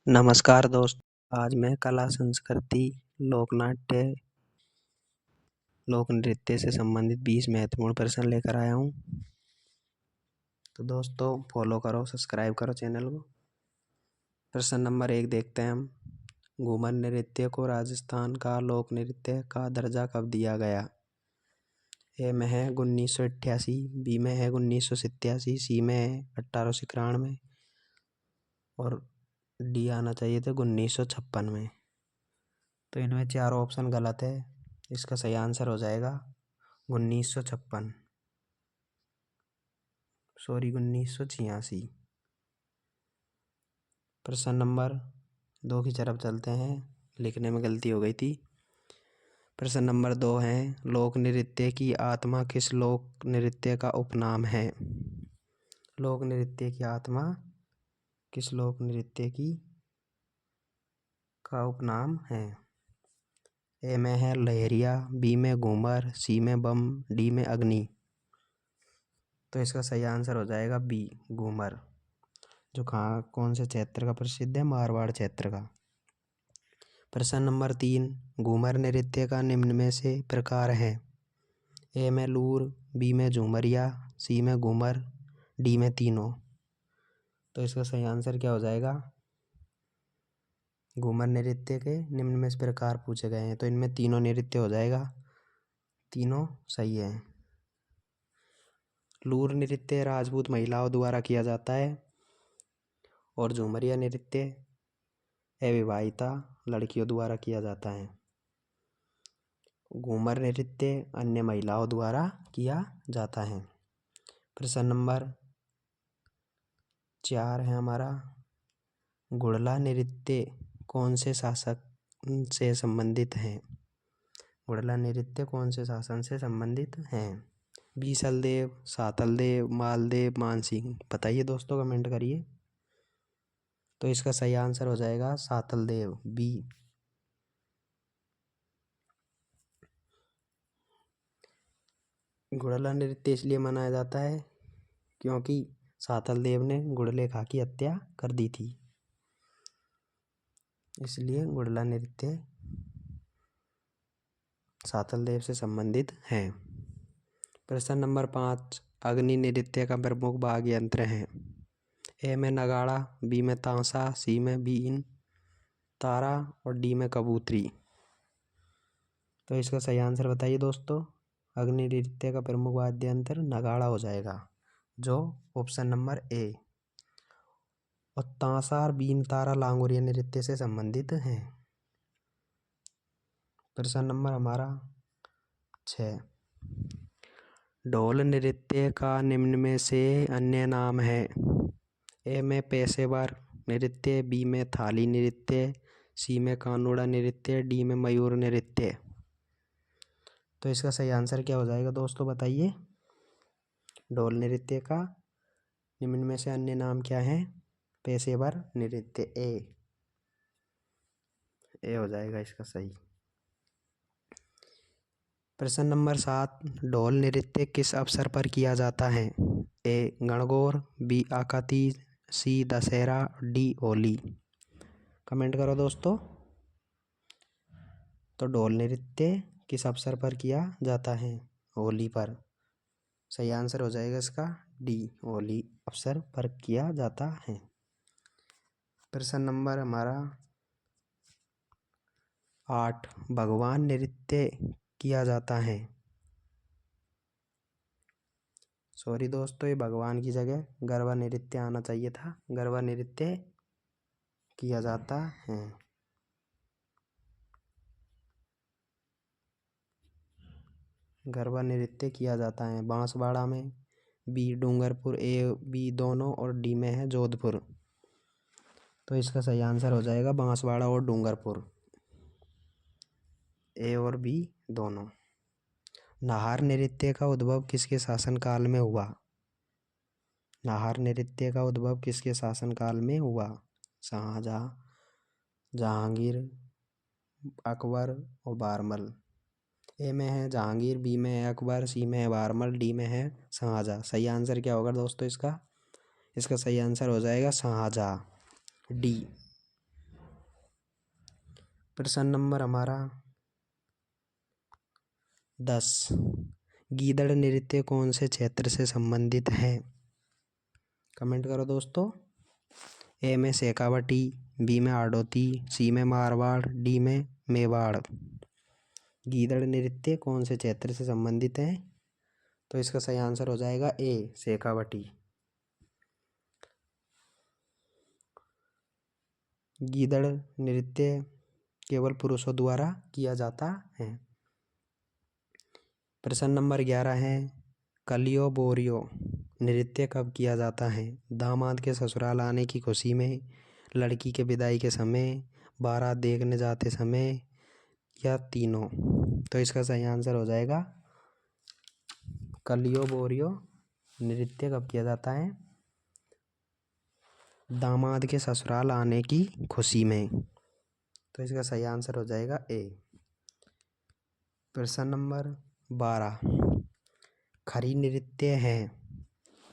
नमस्कार दोस्त। आज मैं कला संस्कृति लोक नाट्य लोक नृत्य से संबंधित 20 महत्वपूर्ण प्रश्न लेकर आया हूँ। तो दोस्तों फॉलो करो, सब्सक्राइब करो चैनल को। प्रश्न नंबर 1 देखते हैं हम। घूमर नृत्य को राजस्थान का लोक नृत्य का दर्जा कब दिया गया? ए में है 1988, बी में है 1987, सी में है 1891 और डी आना चाहिए था 1956 में। तो इनमें चारों ऑप्शन गलत है। इसका सही आंसर हो जाएगा 1956, सॉरी 1986। प्रश्न नंबर 2 की तरफ चलते हैं, लिखने में गलती हो गई थी। प्रश्न नंबर 2 है, लोक नृत्य की आत्मा किस लोक नृत्य का उपनाम है? लोक नृत्य की आत्मा किस लोक नृत्य का उपनाम है? ए में है लहरिया, बी में घूमर, सी में बम, डी में अग्नि। तो इसका सही आंसर हो जाएगा बी घूमर, जो कौन से क्षेत्र का प्रसिद्ध है? मारवाड़ क्षेत्र का। प्रश्न नंबर 3, घूमर नृत्य का निम्न में से प्रकार है? ए में लूर, बी में झूमरिया, सी में घूमर, डी में तीनों। तो इसका सही आंसर क्या हो जाएगा? घूमर नृत्य के निम्न में से प्रकार पूछे गए हैं, तो इनमें तीनों नृत्य हो जाएगा। तीनों सही है। लूर नृत्य राजपूत महिलाओं द्वारा किया जाता है और झूमरिया नृत्य अविवाहिता लड़कियों द्वारा किया जाता है। घूमर नृत्य अन्य महिलाओं द्वारा किया जाता है। प्रश्न नंबर 4 है हमारा, गुड़ला नृत्य कौन से शासक से संबंधित है? गुड़ला नृत्य कौन से शासन से संबंधित है? बीसलदेव, सातलदेव, मालदेव, मानसिंह। बताइए दोस्तों, कमेंट करिए। तो इसका सही आंसर हो जाएगा सातलदेव, बी। गुड़ला नृत्य इसलिए मनाया जाता है क्योंकि सातलदेव ने गुड़लेखा की हत्या कर दी थी, इसलिए गुड़ला नृत्य सातलदेव से संबंधित है। प्रश्न नंबर 5, अग्नि नृत्य का प्रमुख वाद्य यंत्र है? ए में नगाड़ा, बी में तांसा, सी में बीन तारा और डी में कबूतरी। तो इसका सही आंसर बताइए दोस्तों। अग्नि नृत्य का प्रमुख वाद्य यंत्र नगाड़ा हो जाएगा, जो ऑप्शन नंबर ए। और तांसा और बीन तारा लांगुरिया नृत्य से संबंधित हैं। प्रश्न नंबर हमारा 6, ढोल नृत्य का निम्न में से अन्य नाम है? ए में पेशेवर नृत्य, बी में थाली नृत्य, सी में कानूड़ा नृत्य, डी में मयूर नृत्य। तो इसका सही आंसर क्या हो जाएगा दोस्तों, बताइए। ढोल नृत्य का निम्न में से अन्य नाम क्या है? पेशेवर नृत्य, ए हो जाएगा इसका सही। प्रश्न नंबर 7, ढोल नृत्य किस अवसर पर किया जाता है? ए गणगौर, बी आकातीज, सी दशहरा, डी होली। कमेंट करो दोस्तों। तो ढोल नृत्य किस अवसर पर किया जाता है? होली पर। सही आंसर हो जाएगा इसका डी, होली अवसर पर किया जाता है। प्रश्न नंबर हमारा 8, भगवान नृत्य किया जाता है? सॉरी दोस्तों, ये भगवान की जगह गरबा नृत्य आना चाहिए था। गरबा नृत्य किया जाता है। गरबा नृत्य किया जाता है बांसवाड़ा में, बी डूंगरपुर, ए बी दोनों और डी में है जोधपुर। तो इसका सही आंसर हो जाएगा बांसवाड़ा और डूंगरपुर, ए और बी दोनों। नाहर नृत्य का उद्भव किसके शासनकाल में हुआ? नाहर नृत्य का उद्भव किसके शासनकाल में हुआ? शाहजहां, जहांगीर, अकबर और बारमल। ए में है जहांगीर, बी में है अकबर, सी में है बारमल, डी में है शाहजहां। सही आंसर क्या होगा दोस्तों इसका? इसका सही आंसर हो जाएगा शाहजहां, डी। प्रश्न नंबर हमारा 10। गीदड़ नृत्य कौन से क्षेत्र से संबंधित है? कमेंट करो दोस्तों। ए में शेखावटी, बी में हाड़ौती, सी में मारवाड़, डी में मेवाड़। गीदड़ नृत्य कौन से क्षेत्र से संबंधित है? तो इसका सही आंसर हो जाएगा ए, शेखावटी। गीदड़ नृत्य केवल पुरुषों द्वारा किया जाता है। प्रश्न नंबर 11 है, कलियो बोरियो नृत्य कब किया जाता है? दामाद के ससुराल आने की खुशी में, लड़की के विदाई के समय, बारात देखने जाते समय या तीनों। तो इसका सही आंसर हो जाएगा कलियो बोरियो नृत्य कब किया जाता है? दामाद के ससुराल आने की खुशी में। तो इसका सही आंसर हो जाएगा ए। प्रश्न नंबर 12। खरी नृत्य है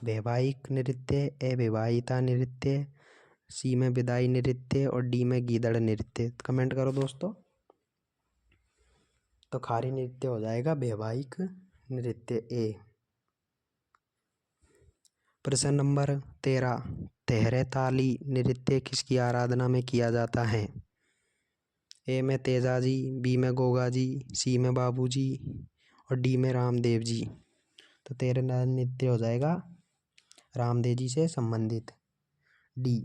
वैवाहिक नृत्य, अविवाहिता नृत्य, सी में विदाई नृत्य और डी में गीदड़ नृत्य। कमेंट करो दोस्तों। तो खारी नृत्य हो जाएगा वैवाहिक नृत्य, ए। प्रश्न नंबर 13। तेहरे ताली नृत्य किसकी आराधना में किया जाता है? ए में तेजाजी, बी में गोगाजी, सी में बाबूजी और डी में रामदेव जी। तो तेरे नृत्य हो जाएगा रामदेव जी से संबंधित, डी।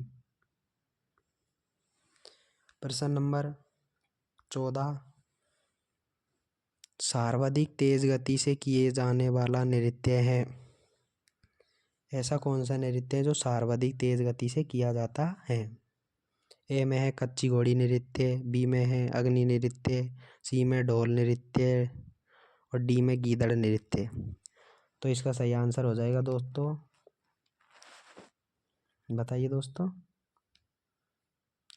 प्रश्न नंबर 14। सर्वाधिक तेज गति से किए जाने वाला नृत्य है? ऐसा कौन सा नृत्य है जो सर्वाधिक तेज गति से किया जाता है? ए में है कच्ची घोड़ी नृत्य, बी में है अग्नि नृत्य, सी में ढोल नृत्य और डी में गीदड़ नृत्य। तो इसका सही आंसर हो जाएगा दोस्तों, बताइए दोस्तों,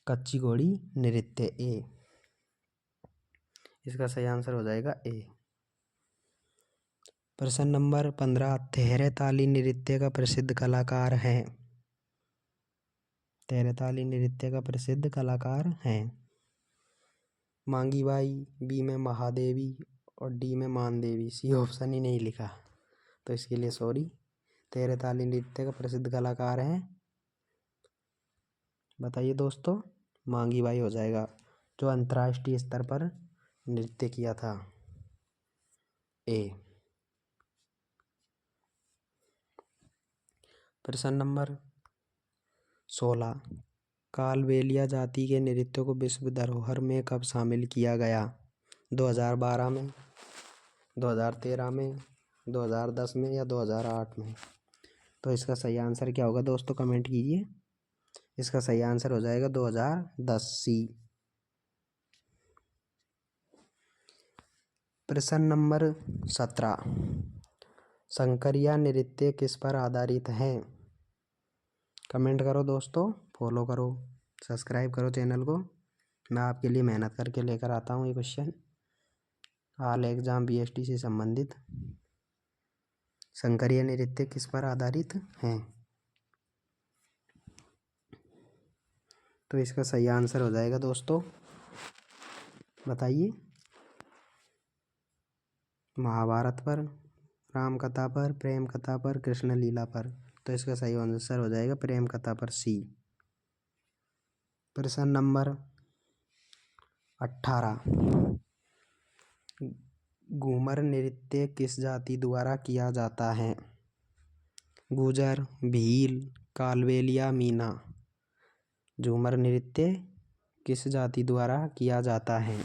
कच्ची घोड़ी नृत्य, ए। इसका सही आंसर हो जाएगा ए। प्रश्न नंबर 15। तेहरे ताली नृत्य का प्रसिद्ध कलाकार है? तेहरे ताली नृत्य का प्रसिद्ध कलाकार है मांगी बाई, बी में महादेवी और डी में मानदेवी। सी ऑप्शन ही नहीं लिखा, तो इसके लिए सॉरी। तेहरे ताली नृत्य का प्रसिद्ध कलाकार है, बताइए दोस्तों, मांगी बाई हो जाएगा, जो अंतर्राष्ट्रीय स्तर पर नृत्य किया था, ए। प्रश्न नंबर 16। कालबेलिया जाति के नृत्य को विश्व धरोहर में कब शामिल किया गया? 2012 में, 2013 में, 2010 में या 2008 में? तो इसका सही आंसर क्या होगा दोस्तों, कमेंट कीजिए। इसका सही आंसर हो जाएगा 2010, सी। प्रश्न नंबर 17। शंकरिया नृत्य किस पर आधारित है? कमेंट करो दोस्तों, फॉलो करो, सब्सक्राइब करो चैनल को। मैं आपके लिए मेहनत करके लेकर आता हूँ ये क्वेश्चन, ऑल एग्जाम बीएसटी से संबंधित। शंकरिया नृत्य किस पर आधारित है? तो इसका सही आंसर हो जाएगा दोस्तों, बताइए, महाभारत पर, राम कथा पर, प्रेम कथा पर, कृष्ण लीला पर। तो इसका सही आंसर हो जाएगा प्रेम कथा पर, सी। प्रश्न नंबर 18। घूमर नृत्य किस जाति द्वारा किया जाता है? गुजर, भील, कालबेलिया, मीना। झूमर नृत्य किस जाति द्वारा किया जाता है?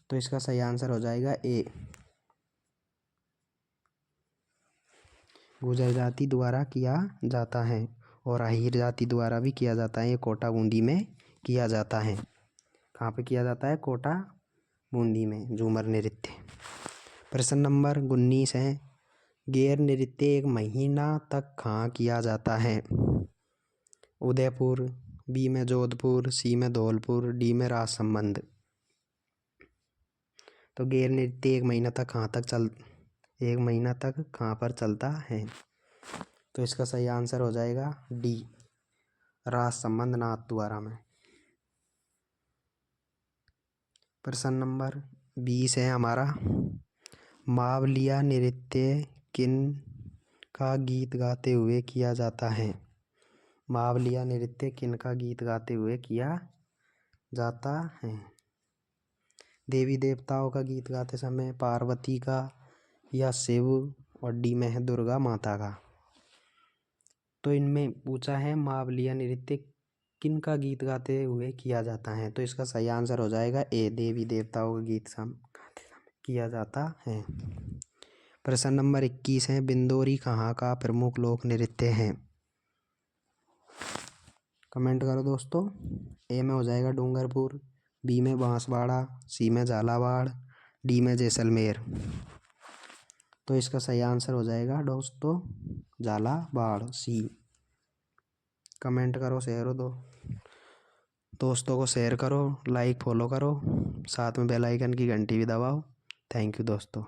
तो इसका सही आंसर हो जाएगा ए, गुजर जाति द्वारा किया जाता है और अहीर जाति द्वारा भी किया जाता है। ये कोटा बूंदी में किया जाता है। कहाँ पे किया जाता है? कोटा बूंदी में, झूमर नृत्य। प्रश्न नंबर 19 है, गेर नृत्य 1 महीना तक कहाँ किया जाता है? उदयपुर, बी में जोधपुर, सी में धौलपुर, डी में राजसमंद। तो गेर नृत्य 1 महीना तक कहाँ पर चलता है? तो इसका सही आंसर हो जाएगा डी, राजसमंद नाथ द्वारा में। प्रश्न नंबर 20 है हमारा, मावलिया नृत्य किन का गीत गाते हुए किया जाता है? मावलिया नृत्य किन का गीत गाते हुए किया जाता है? देवी देवताओं का गीत गाते समय, पार्वती का, या शिव, और डी में है दुर्गा माता का। तो इनमें पूछा है मावलिया नृत्य किन का गीत गाते हुए किया जाता है, तो इसका सही आंसर हो जाएगा ए, देवी देवताओं का गीत किया जाता है। प्रश्न नंबर 21 है, बिंदोरी कहाँ का प्रमुख लोक नृत्य है? कमेंट करो दोस्तों। ए में हो जाएगा डूंगरपुर, बी में बांसवाड़ा, सी में झालावाड़, डी में जैसलमेर। तो इसका सही आंसर हो जाएगा दोस्तों झालावाड़, सी। कमेंट करो, शेयर हो दो दोस्तों को, शेयर करो, लाइक फॉलो करो, साथ में बेल आइकन की घंटी भी दबाओ। थैंक यू दोस्तों।